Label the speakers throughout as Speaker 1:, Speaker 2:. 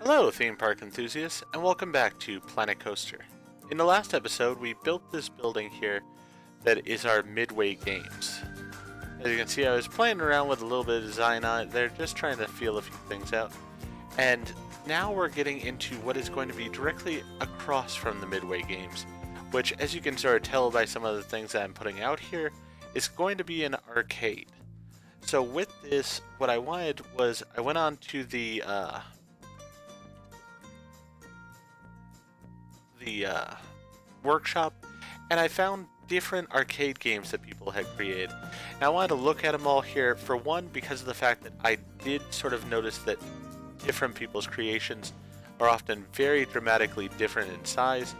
Speaker 1: Hello, theme park enthusiasts, and welcome back to Planet Coaster. In the last episode, we built this building here that is our Midway Games. As you can see, I was playing around with a little bit of design on it there, just trying to feel a few things out. And now we're getting into what is going to be directly across from the Midway Games, which, as you can sort of tell by some of the things that I'm putting out here, is going to be an arcade. So with this, what I wanted was, I went on to the workshop, and I found different arcade games that people had created. And I wanted to look at them all here, for one, because of the fact that I did sort of notice that different people's creations are often very dramatically different in size,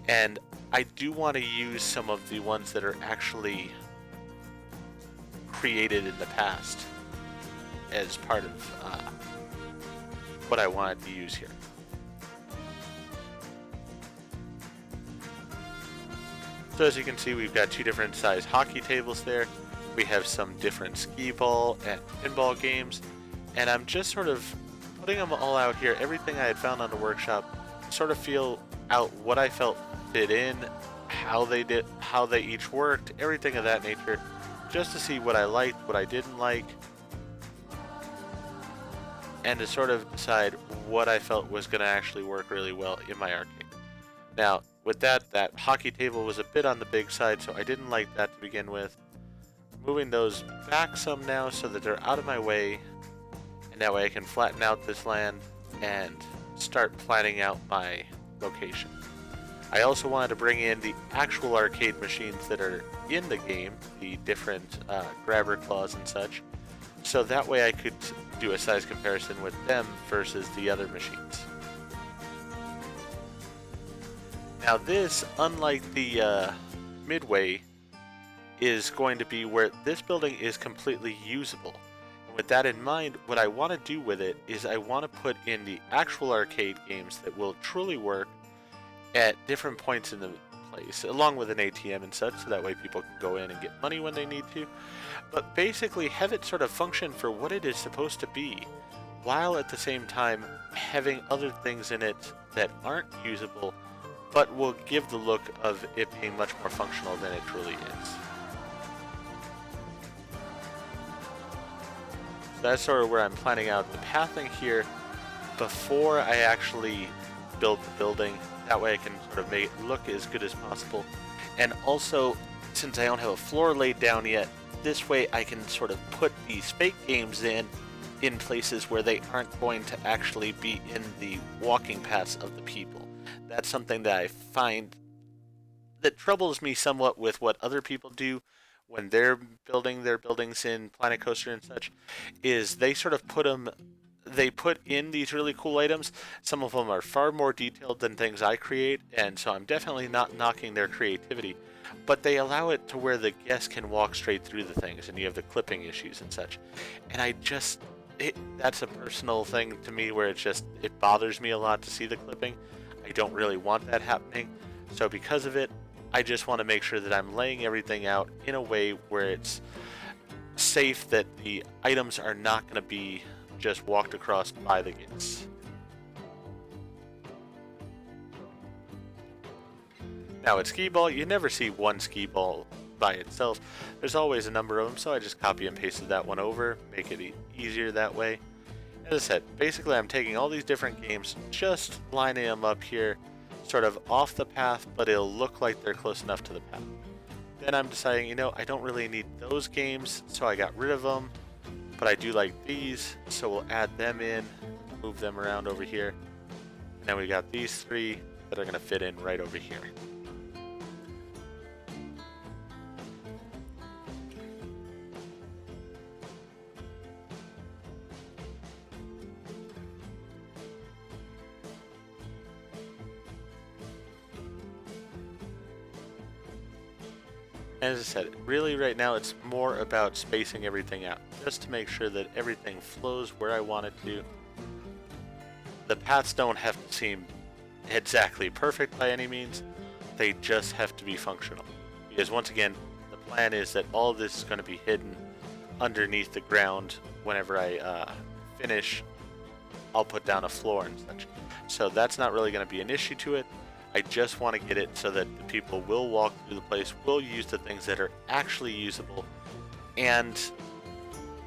Speaker 1: and I do want to use some of the ones that are actually created in the past as part of what I wanted to use here. So as you can see, we've got two different size hockey tables there. We have some different skee ball and pinball games, and I'm just sort of putting them all out here, everything I had found on the workshop, sort of feel out what I felt fit in, how they each worked, everything of that nature, just to see what I liked, what I didn't like, and to sort of decide what I felt was going to actually work really well in my arcade. Now, with that hockey table was a bit on the big side, so I didn't like that to begin with. Moving those back some now so that they're out of my way, and that way I can flatten out this land and start planning out my location. I also wanted to bring in the actual arcade machines that are in the game, the different grabber claws and such, so that way I could do a size comparison with them versus the other machines. Now this, unlike the Midway, is going to be where this building is completely usable. And with that in mind, what I want to do with it is I want to put in the actual arcade games that will truly work at different points in the place, along with an ATM and such, so that way people can go in and get money when they need to. But basically have it sort of function for what it is supposed to be, while at the same time having other things in it that aren't usable, but will give the look of it being much more functional than it truly is. So that's sort of where I'm planning out the pathing here before I actually build the building. That way I can sort of make it look as good as possible. And also, since I don't have a floor laid down yet, this way I can sort of put these fake games in places where they aren't going to actually be in the walking paths of the people. That's something that I find that troubles me somewhat with what other people do when they're building their buildings in Planet Coaster and such, is they sort of put in these really cool items. Some of them are far more detailed than things I create, and so I'm definitely not knocking their creativity, but they allow it to where the guest can walk straight through the things, and you have the clipping issues and such. And that's a personal thing to me where it bothers me a lot to see the clipping. I don't really want that happening, so because of it, I just want to make sure that I'm laying everything out in a way where it's safe, that the items are not going to be just walked across by the guests. Now at skee ball, you never see one skee ball by itself. There's always a number of them, so I just copy and pasted that one over, make it easier that way. As I said, basically I'm taking all these different games, just lining them up here, sort of off the path, but it'll look like they're close enough to the path. Then I'm deciding, I don't really need those games, so I got rid of them, but I do like these, so we'll add them in, move them around over here. And then we got these three that are going to fit in right over here. As I said, really right now it's more about spacing everything out, just to make sure that everything flows where I want it to. The paths don't have to seem exactly perfect by any means, they just have to be functional. Because once again, the plan is that all of this is going to be hidden underneath the ground whenever I finish I'll put down a floor and such. So that's not really going to be an issue to it. I just want to get it so that the people will walk through the place, will use the things that are actually usable, and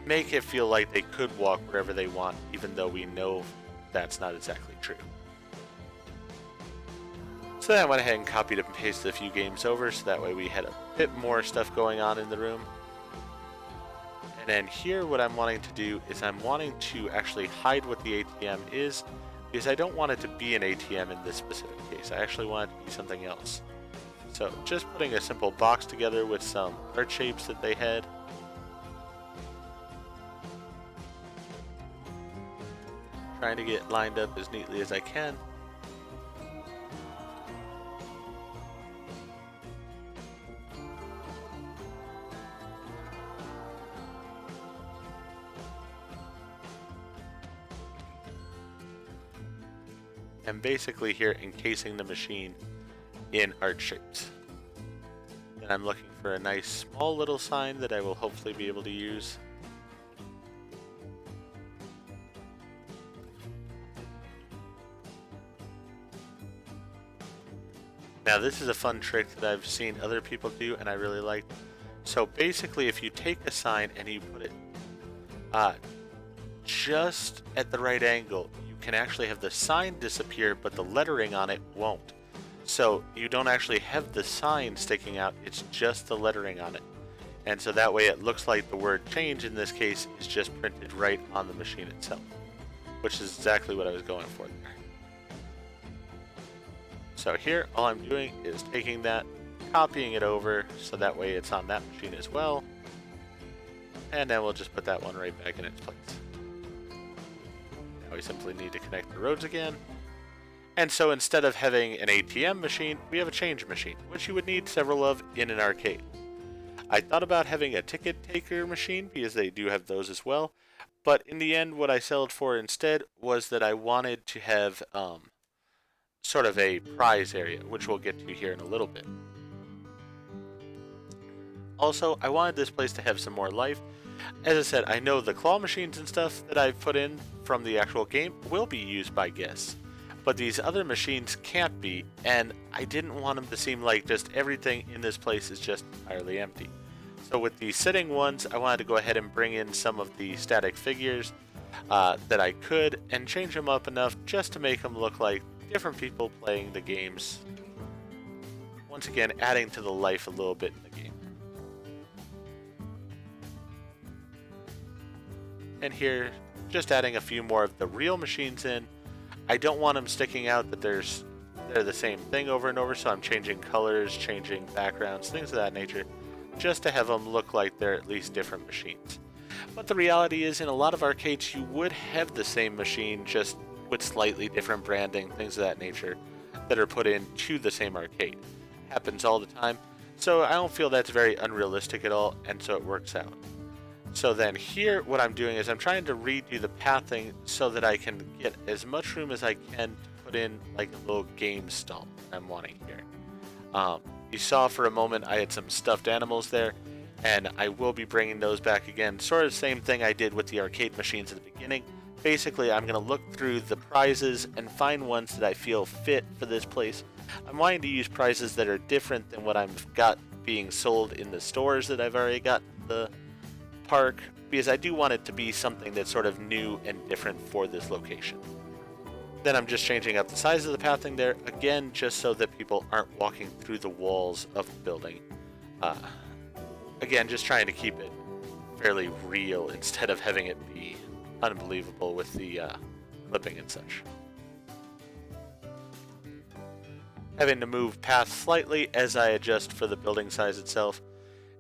Speaker 1: make it feel like they could walk wherever they want, even though we know that's not exactly true. So then I went ahead and copied and pasted a few games over, so that way we had a bit more stuff going on in the room. And then here what I'm wanting to do is I'm wanting to actually hide what the ATM is, because I don't want it to be an ATM in this specific case. I actually want it to be something else. So just putting a simple box together with some art shapes that they had. Trying to get lined up as neatly as I can. And basically here encasing the machine in art shapes. Then I'm looking for a nice small little sign that I will hopefully be able to use. Now this is a fun trick that I've seen other people do and I really like. So basically if you take a sign and you put it just at the right angle, can actually have the sign disappear, but the lettering on it won't. So you don't actually have the sign sticking out, it's just the lettering on it. And so that way it looks like the word change in this case is just printed right on the machine itself, which is exactly what I was going for there. So here all I'm doing is taking that, copying it over, so that way it's on that machine as well. And then we'll just put that one right back in its place. We simply need to connect the roads again. And so instead of having an ATM machine, we have a change machine, which you would need several of in an arcade. I thought about having a ticket taker machine because they do have those as well, but in the end what I settled for instead was that I wanted to have sort of a prize area, which we'll get to here in a little bit. Also, I wanted this place to have some more life. As I said, I know the claw machines and stuff that I've put in from the actual game will be used by guests, but these other machines can't be, and I didn't want them to seem like just everything in this place is just entirely empty. So with the sitting ones, I wanted to go ahead and bring in some of the static figures that I could, and change them up enough just to make them look like different people playing the games. Once again, adding to the life a little bit in the game. And here, just adding a few more of the real machines in. I don't want them sticking out that they're the same thing over and over, so I'm changing colors, changing backgrounds, things of that nature, just to have them look like they're at least different machines. But the reality is, in a lot of arcades, you would have the same machine, just with slightly different branding, things of that nature, that are put into the same arcade. Happens all the time, so I don't feel that's very unrealistic at all, and so it works out. So then here, what I'm doing is I'm trying to redo the pathing so that I can get as much room as I can to put in like a little game stump I'm wanting here. You saw for a moment I had some stuffed animals there, and I will be bringing those back again. Sort of the same thing I did with the arcade machines at the beginning. Basically, I'm going to look through the prizes and find ones that I feel fit for this place. I'm wanting to use prizes that are different than what I've got being sold in the stores that I've already got in the park, because I do want it to be something that's sort of new and different for this location. Then I'm just changing up the size of the pathing there, again, just so that people aren't walking through the walls of the building. Again, just trying to keep it fairly real instead of having it be unbelievable with the clipping and such. Having to move paths slightly as I adjust for the building size itself.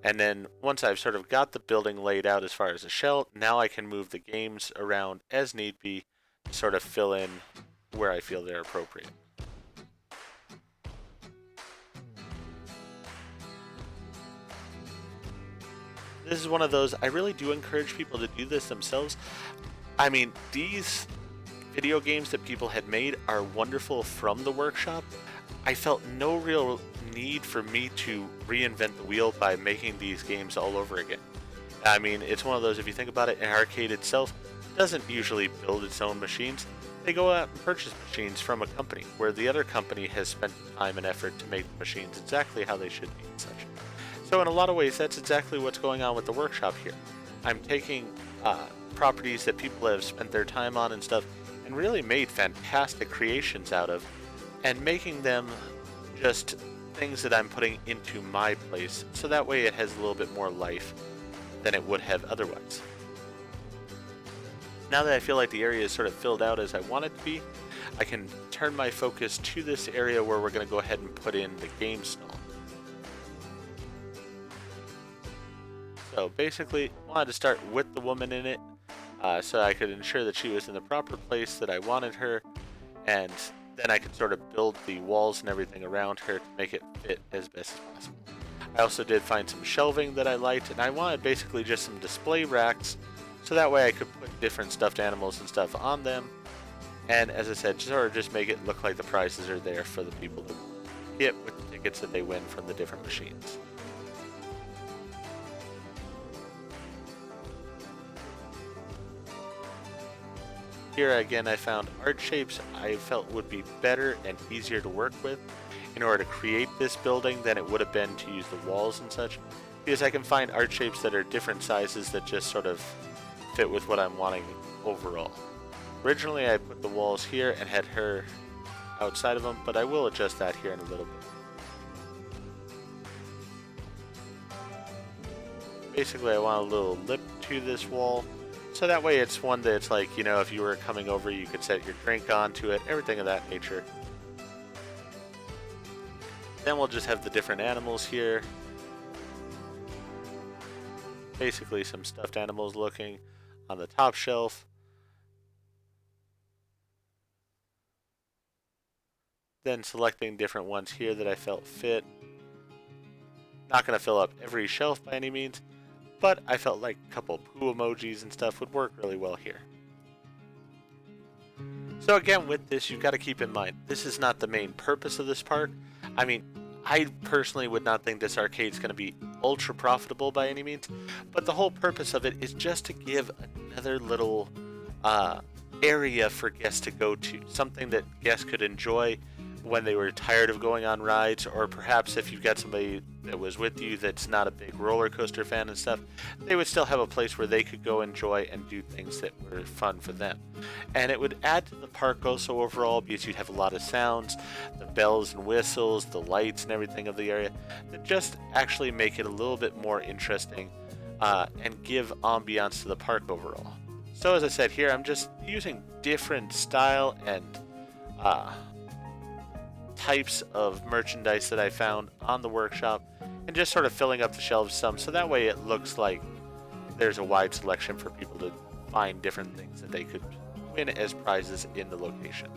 Speaker 1: And then once I've sort of got the building laid out as far as a shell, now I can move the games around as need be to sort of fill in where I feel they're appropriate. This is one of those, I really do encourage people to do this themselves. I mean, these video games that people had made are wonderful from the workshop. I felt no real need for me to reinvent the wheel by making these games all over again. I mean, it's one of those, if you think about it, an arcade itself doesn't usually build its own machines. they go out and purchase machines from a company where the other company has spent time and effort to make the machines exactly how they should be and such. So in a lot of ways, that's exactly what's going on with the workshop here. I'm taking properties that people have spent their time on and stuff and really made fantastic creations out of, and making them just things that I'm putting into my place, so that way it has a little bit more life than it would have otherwise. Now that I feel like the area is sort of filled out as I want it to be, I can turn my focus to this area where we're going to go ahead and put in the game stall. So basically, I wanted to start with the woman in it, so I could ensure that she was in the proper place that I wanted her, and then I could sort of build the walls and everything around her to make it fit as best as possible. I also did find some shelving that I liked, and I wanted basically just some display racks, so that way I could put different stuffed animals and stuff on them, and as I said, sort of just make it look like the prizes are there for the people to get with the tickets that they win from the different machines. Here again, I found art shapes I felt would be better and easier to work with in order to create this building than it would have been to use the walls and such, because I can find art shapes that are different sizes that just sort of fit with what I'm wanting overall. Originally I put the walls here and had her outside of them, but I will adjust that here in a little bit. Basically I want a little lip to this wall, so that way it's one that's like, you know, if you were coming over you could set your drink onto it, everything of that nature. Then we'll just have the different animals here. Basically some stuffed animals looking on the top shelf. Then selecting different ones here that I felt fit. Not going to fill up every shelf by any means, but I felt like a couple poo emojis and stuff would work really well here. So again, with this, you've got to keep in mind, this is not the main purpose of this park. I mean, I personally would not think this arcade is going to be ultra profitable by any means, but the whole purpose of it is just to give another little area for guests to go to, something that guests could enjoy when they were tired of going on rides, or perhaps if you've got somebody that was with you that's not a big roller coaster fan and stuff, they would still have a place where they could go enjoy and do things that were fun for them. And it would add to the park also overall, because you'd have a lot of sounds, the bells and whistles, the lights and everything of the area, that just actually make it a little bit more interesting and give ambiance to the park overall. So as I said here, I'm just using different style and types of merchandise that I found on the workshop, and just sort of filling up the shelves some, so that way it looks like there's a wide selection for people to find different things that they could win as prizes in the location.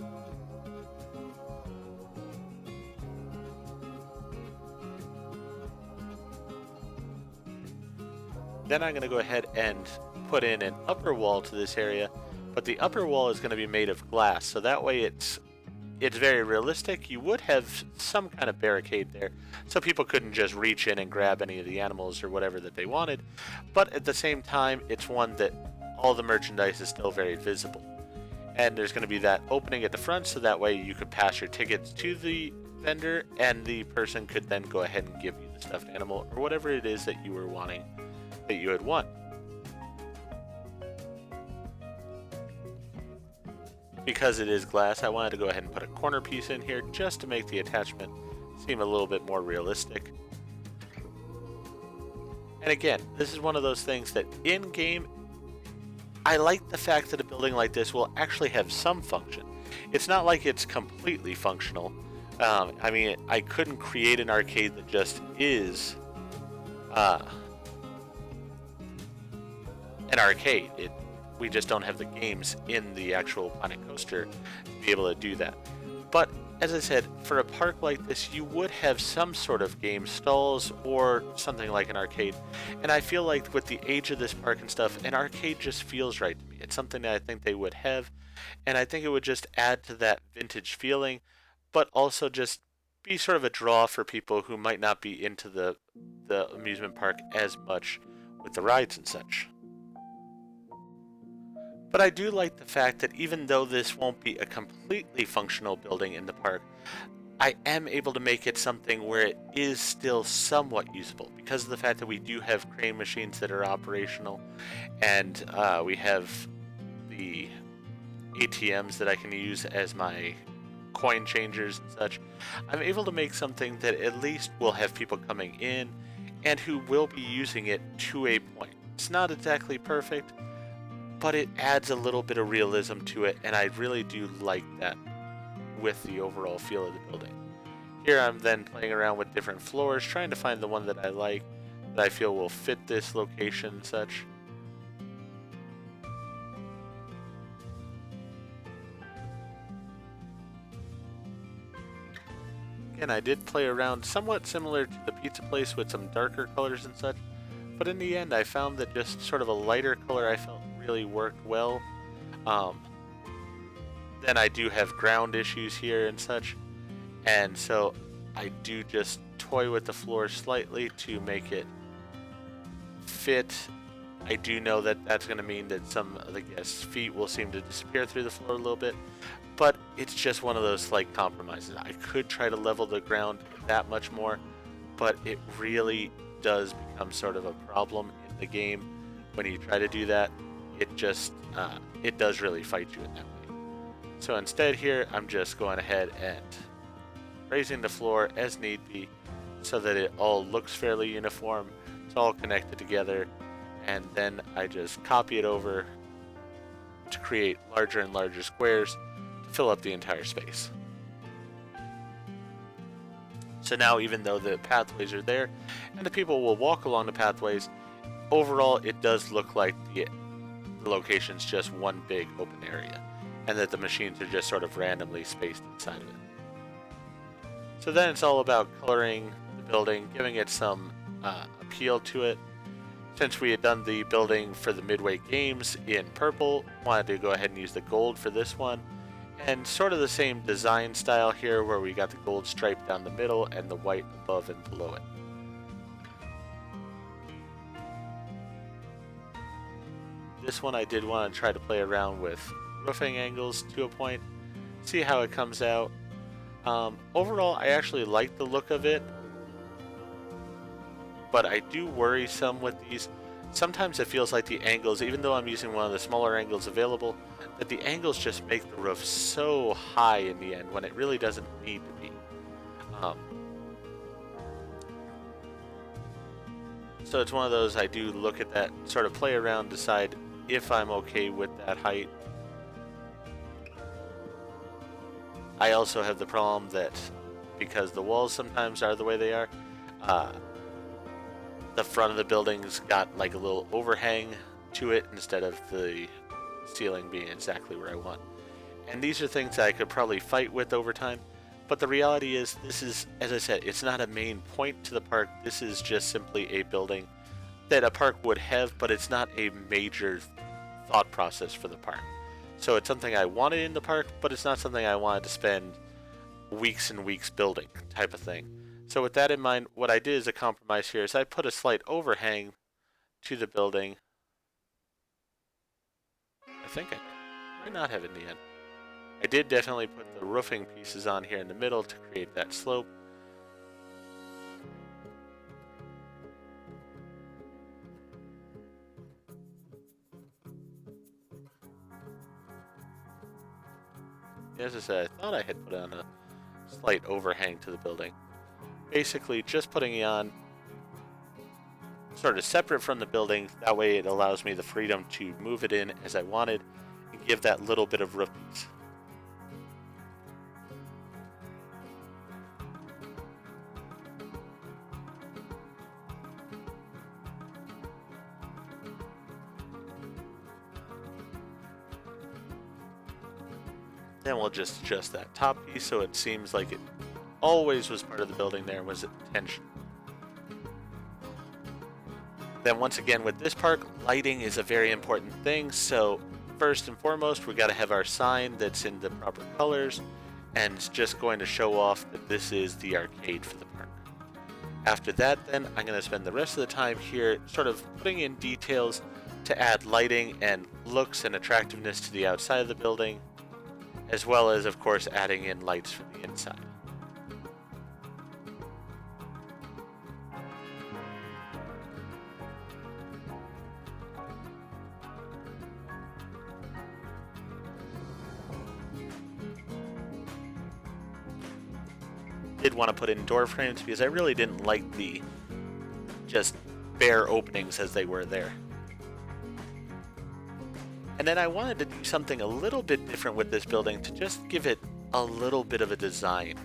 Speaker 1: Then I'm going to go ahead and put in an upper wall to this area, but the upper wall is going to be made of glass, so that way it's very realistic. You would have some kind of barricade there, so people couldn't just reach in and grab any of the animals or whatever that they wanted, but at the same time, it's one that all the merchandise is still very visible. And there's going to be that opening at the front, so that way you could pass your tickets to the vendor, and the person could then go ahead and give you the stuffed animal, or whatever it is that you were wanting, that you had won. Because it is glass, I wanted to go ahead and put a corner piece in here just to make the attachment seem a little bit more realistic. And again, this is one of those things that in-game, I like the fact that a building like this will actually have some function. It's not like it's completely functional. I mean, I couldn't create an arcade that just is an arcade. We just don't have the games in the actual Planet Coaster to be able to do that. But as I said, for a park like this, you would have some sort of game stalls or something like an arcade. And I feel like with the age of this park and stuff, an arcade just feels right to me. It's something that I think they would have, and I think it would just add to that vintage feeling, but also just be sort of a draw for people who might not be into the amusement park as much with the rides and such. But I do like the fact that even though this won't be a completely functional building in the park, I am able to make it something where it is still somewhat usable because of the fact that we do have crane machines that are operational, and we have the ATMs that I can use as my coin changers and such. I'm able to make something that at least will have people coming in and who will be using it to a point. It's not exactly perfect, but it adds a little bit of realism to it, and I really do like that with the overall feel of the building. Here I'm then playing around with different floors, trying to find the one that I like, that I feel will fit this location and such. Again, I did play around somewhat similar to the pizza place with some darker colors and such, but in the end I found that just sort of a lighter color I felt really worked well. Then I do have ground issues here and such, and so I do just toy with the floor slightly to make it fit. I do know that that's going to mean that some of the guests' feet will seem to disappear through the floor a little bit, but it's just one of those slight compromises. I could try to level the ground that much more, but it really does become sort of a problem in the game when you try to do that. It just, it does really fight you in that way. So instead here, I'm just going ahead and raising the floor as need be so that it all looks fairly uniform. It's all connected together, and then I just copy it over to create larger and larger squares to fill up the entire space. So now, even though the pathways are there and the people will walk along the pathways, overall it does look like the location's just one big open area, and that the machines are just sort of randomly spaced inside of it. So then it's all about coloring the building, giving it some appeal to it. Since we had done the building for the Midway Games in purple, wanted to go ahead and use the gold for this one. And sort of the same design style here, where we got the gold stripe down the middle and the white above and below it. This one I did want to try to play around with roofing angles to a point, see how it comes out. Overall, I actually like the look of it, but I do worry some with these. Sometimes it feels like the angles, even though I'm using one of the smaller angles available, that the angles just make the roof so high in the end when it really doesn't need to be. So it's one of those, I do look at that, sort of play around, decide if I'm okay with that height. I also have the problem that because the walls sometimes are the way they are, the front of the building's got like a little overhang to it instead of the ceiling being exactly where I want. And these are things that I could probably fight with over time, but the reality is this is, as I said, it's not a main point to the park. This is just simply a building that a park would have, but it's not a major thought process for the park. So it's something I wanted in the park, but it's not something I wanted to spend weeks and weeks building type of thing. So with that in mind, what I did as a compromise here is I put a slight overhang to the building. I think I might not have in the end. I did definitely put the roofing pieces on here in the middle to create that slope. As I said, I thought I had put on a slight overhang to the building. Basically, just putting it on sort of separate from the building. That way it allows me the freedom to move it in as I wanted and give that little bit of roof piece. Then we'll just adjust that top piece so it seems like it always was part of the building there, was intention. Then once again with this park, lighting is a very important thing. So first and foremost, we got to have our sign that's in the proper colors, and it's just going to show off that this is the arcade for the park. After that, then I'm going to spend the rest of the time here sort of putting in details to add lighting and looks and attractiveness to the outside of the building, as well as, of course, adding in lights from the inside. Did want to put in door frames because I really didn't like the just bare openings as they were there. And then I wanted to do something a little bit different with this building to just give it a little bit of a design,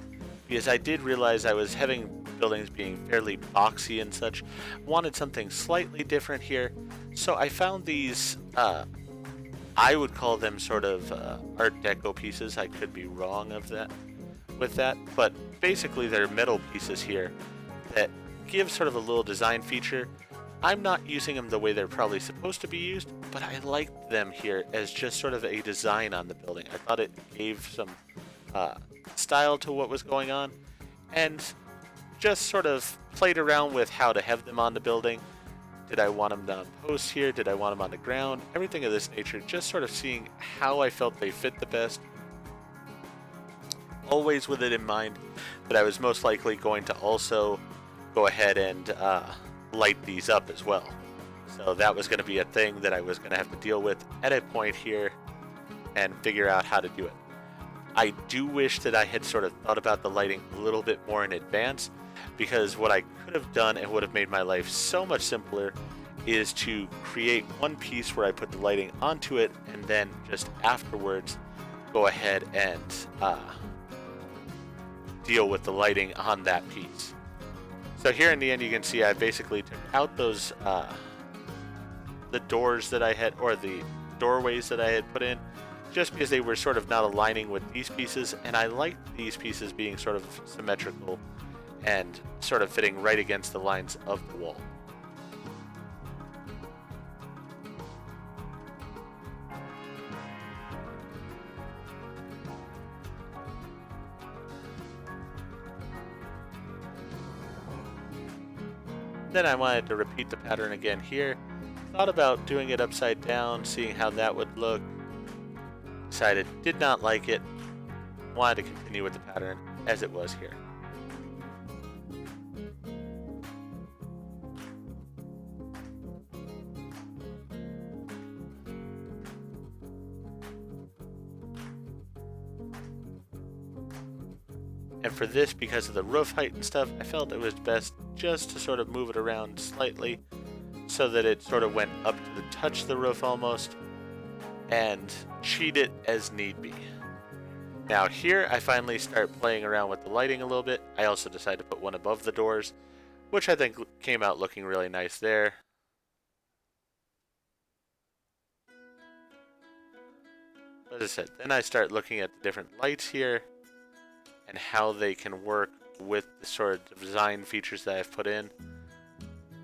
Speaker 1: because I did realize I was having buildings being fairly boxy and such. Wanted something slightly different here, so I found these I would call them sort of Art Deco pieces. I could be wrong with that, but basically they're metal pieces here that give sort of a little design feature. I'm not using them the way they're probably supposed to be used, but I liked them here as just sort of a design on the building. I thought it gave some style to what was going on, and just sort of played around with how to have them on the building. Did I want them on posts here? Did I want them on the ground? Everything of this nature, just sort of seeing how I felt they fit the best. Always with it in mind that I was most likely going to also go ahead and light these up as well. So that was going to be a thing that I was going to have to deal with at a point here and figure out how to do it. I do wish that I had sort of thought about the lighting a little bit more in advance, because what I could have done and would have made my life so much simpler is to create one piece where I put the lighting onto it, and then just afterwards go ahead and deal with the lighting on that piece. So here in the end, you can see I basically took out those the doors that I had, or the doorways that I had put in, just because they were sort of not aligning with these pieces, and I liked these pieces being sort of symmetrical and sort of fitting right against the lines of the wall. Then I wanted to repeat the pattern again here. Thought about doing it upside down, seeing how that would look. Decided did not like it. Wanted to continue with the pattern as it was here. And for this, because of the roof height and stuff, I felt it was best just to sort of move it around slightly so that it sort of went up to the touch of the roof almost, and cheat it as need be. Now here I finally start playing around with the lighting a little bit. I also decided to put one above the doors, which I think came out looking really nice there. As I said, then I start looking at the different lights here and how they can work with the sort of design features that I've put in.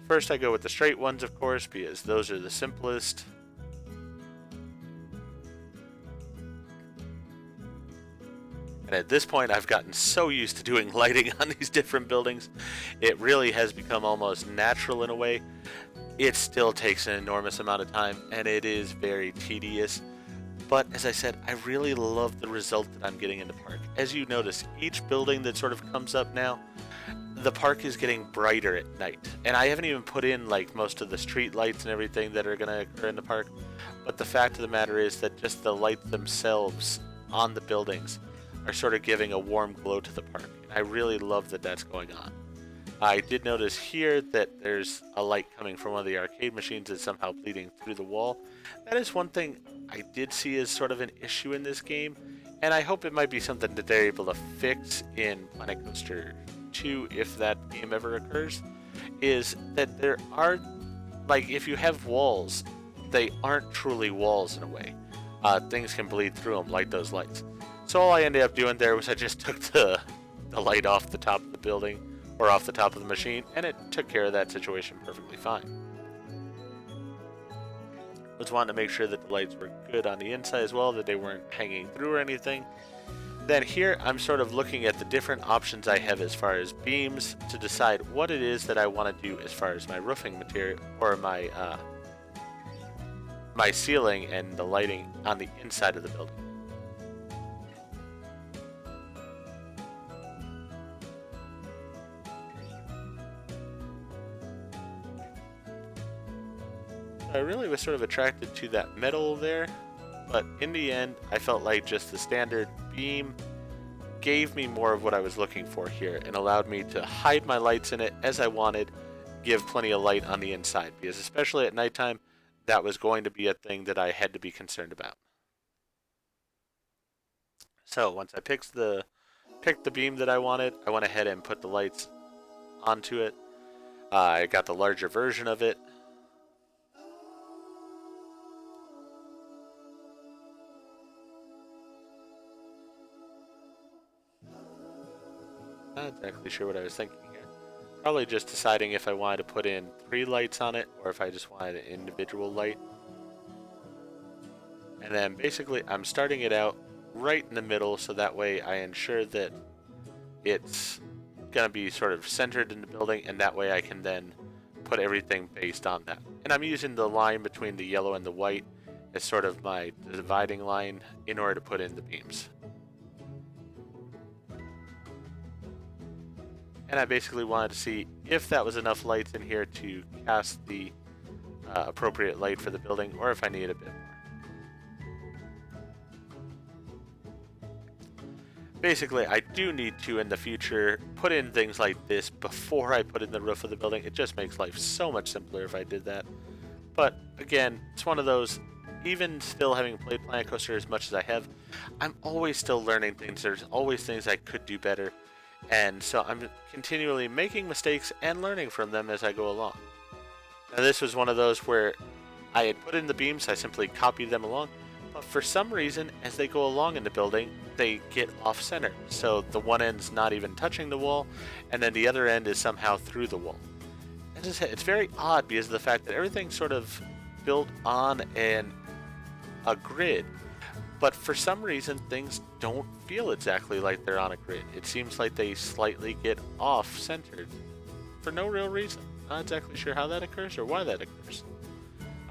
Speaker 1: First I go with the straight ones, of course, because those are the simplest. And at this point I've gotten so used to doing lighting on these different buildings, it really has become almost natural in a way. It still takes an enormous amount of time, and it is very tedious. But as I said, I really love the result that I'm getting in the park. As you notice, each building that sort of comes up now, the park is getting brighter at night. And I haven't even put in like most of the street lights and everything that are going to occur in the park. But the fact of the matter is that just the lights themselves on the buildings are sort of giving a warm glow to the park. And I really love that that's going on. I did notice here that there's a light coming from one of the arcade machines that's somehow bleeding through the wall. That is one thing I did see as sort of an issue in this game, and I hope it might be something that they're able to fix in Planet Coaster 2 if that game ever occurs, is that there are, like, if you have walls, they aren't truly walls in a way. Things can bleed through them, like those lights. So all I ended up doing there was I just took the light off the top of the building, or off the top of the machine, and it took care of that situation perfectly fine. Was wanting to make sure that the lights were good on the inside as well, that they weren't hanging through or anything. Then here I'm sort of looking at the different options I have as far as beams to decide what it is that I want to do as far as my roofing material, or my my ceiling and the lighting on the inside of the building. I really was sort of attracted to that metal there, but in the end, I felt like just the standard beam gave me more of what I was looking for here and allowed me to hide my lights in it as I wanted, give plenty of light on the inside, because especially at nighttime, that was going to be a thing that I had to be concerned about. So once I picked the beam that I wanted, I went ahead and put the lights onto it. I got the larger version of it. Not exactly sure what I was thinking here. Probably just deciding if I wanted to put in 3 lights on it or if I just wanted an individual light. And then basically I'm starting it out right in the middle so that way I ensure that it's going to be sort of centered in the building, and that way I can then put everything based on that. And I'm using the line between the yellow and the white as sort of my dividing line in order to put in the beams. And I basically wanted to see if that was enough lights in here to cast the appropriate light for the building, or if I needed a bit more. Basically, I do need to, in the future, put in things like this before I put in the roof of the building. It just makes life so much simpler if I did that. But again, it's one of those, even still having played Planet Coaster as much as I have, I'm always still learning things. There's always things I could do better. And so I'm continually making mistakes and learning from them as I go along. Now this was one of those where I had put in the beams, I simply copied them along, but for some reason, as they go along in the building, they get off-center. So the one end's not even touching the wall, and then the other end is somehow through the wall. As I said, it's very odd because of the fact that everything's sort of built on a grid, but for some reason things don't feel exactly like they're on a grid. It seems like they slightly get off-centered for no real reason. Not exactly sure how that occurs or why that occurs.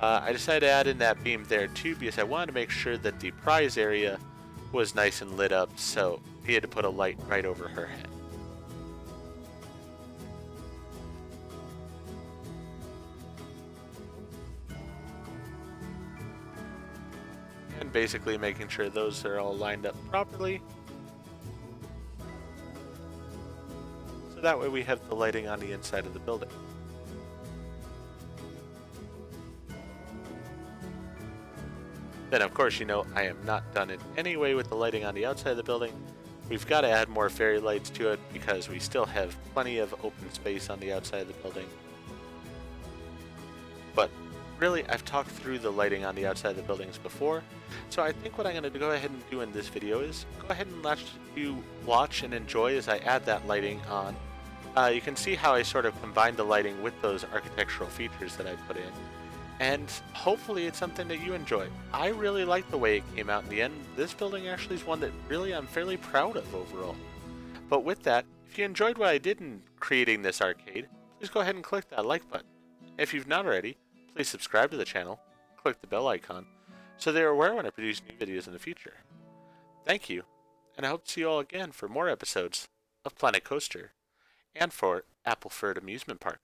Speaker 1: I decided to add in that beam there too because I wanted to make sure that the prize area was nice and lit up, so he had to put a light right over her head. And basically making sure those are all lined up properly. So that way we have the lighting on the inside of the building. Then of course, you know, I am not done in any way with the lighting on the outside of the building. We've got to add more fairy lights to it because we still have plenty of open space on the outside of the building. But really, I've talked through the lighting on the outside of the buildings before, so I think what I'm going to go ahead and do in this video is go ahead and let you watch and enjoy as I add that lighting on. You can see how I sort of combined the lighting with those architectural features that I put in, and hopefully it's something that you enjoy. I really like the way it came out in the end. This building actually is one that really I'm fairly proud of overall. But with that, if you enjoyed what I did in creating this arcade, please go ahead and click that like button. If you've not already, please subscribe to the channel, click the bell icon, so they're aware when I produce new videos in the future. Thank you, and I hope to see you all again for more episodes of Planet Coaster and for Appleford Amusement Park.